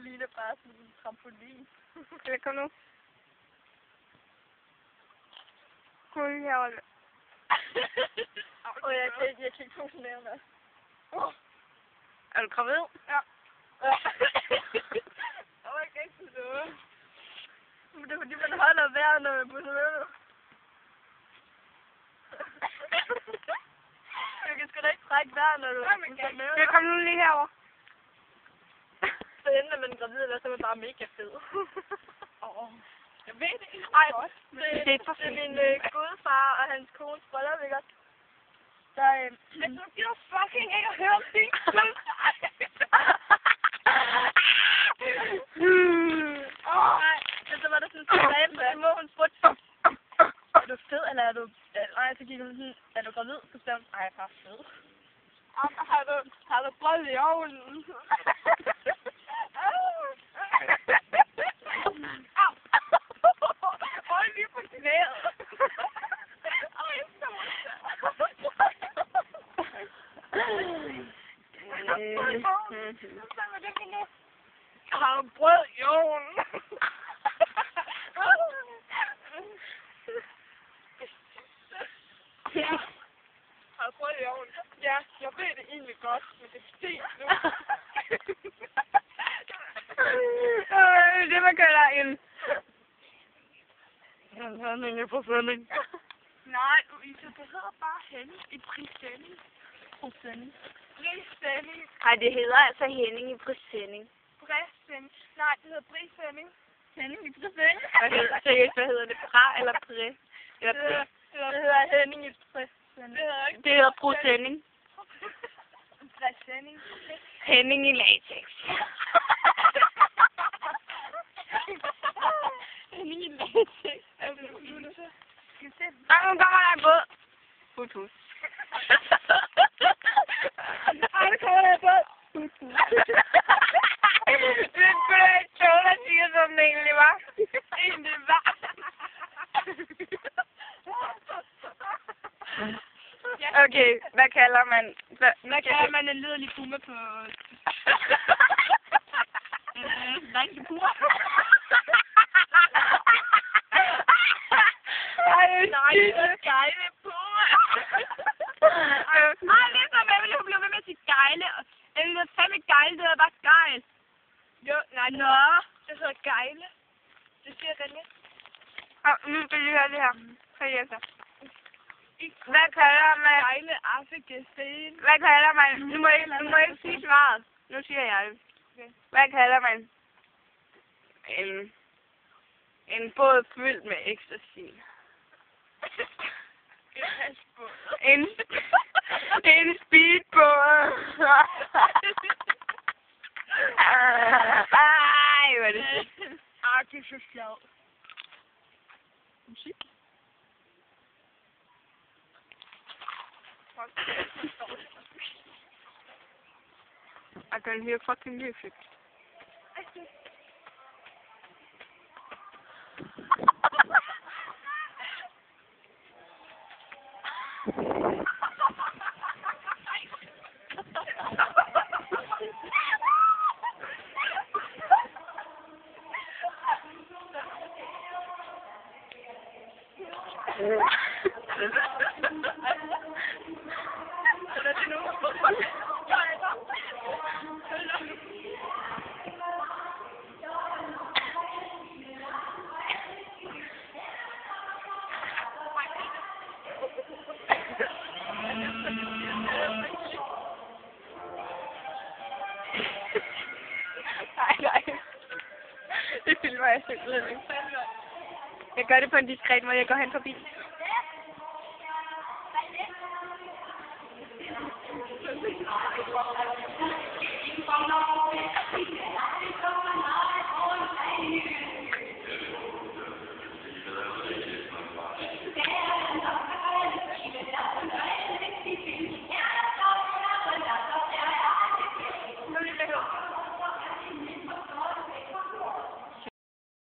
Det ligner bare sådan en trampolin. Skal jeg komme nu? Kom lige herovre. Jeg kan ikke funktionere med. Er du gravid? Ja. Jeg kan ikke få noget. Men det er fordi, man holder vejret, når man er på sådan. Jeg kan sgu da ikke trække vejret, når du er på sådan. Skal jeg komme nu lige herover? Så enten er man gravid, eller så er man bare mega fed. Jeg ved det ikke. Ej, det er min gudfar og hans kones bryllup, ikke også? Så, men du gider fucking ikke at høre om ting. Så var der sådan en dame, hvor hun spurgte, er du fed, eller er du... Nej, så gik hun sådan, er du gravid? Så sagde hun, ej, jeg er bare fed. Har du brød i ovnen? Hold lige på knæet. Har du brød i ovnen? Ja. Har du brød i ovnen? Ja, jeg ved det egentlig godt, men det er sent nu. Det man kalder en Henning på sending. Nej, Louise, det hedder bare Henning i prissending. Prissending. Nej, det hedder altså Henning i prissending. Prissending. Nej, det hedder prissending. Henning i prissending. Hvad hedder det? Pra eller præ? Eller det hedder Henning i prissending. Det hedder prosending. Prissending. Henning i latex. Henning i latex. Nej, nu kommer der en båd. Hut. Ej, nu kommer der en båd. Det er sgu da ikke sjovt at sige, som det egentlig var. Egentlig var. Okay, hvad kalder man... Hvad kalder man en liderlig puma på... Nej, puma. Nej, det er gejle puma. Nej, ligesom jeg ville blive ved med at sige gejle. Jeg ville fandme gejle, det hedder bare gejl. Jo, nej, det hedder gejle. Det siger René. Nu skal I høre det her. Så Jesse. Hvad kalder man... Gejle affegesten. Hvad kalder man... Nu må jeg ikke sige svaret. Nu siger jeg det. Okay. Hvad kalder man... En båd fyldt med ecstasy? En speedbåd. Ej, hvad er det? Det er så sjovt. Musik. I can hear fucking music. Nej. Det filmer jeg simpelthen ikke. Jeg gør det på en diskret måde. Jeg går hen forbi. Thank you.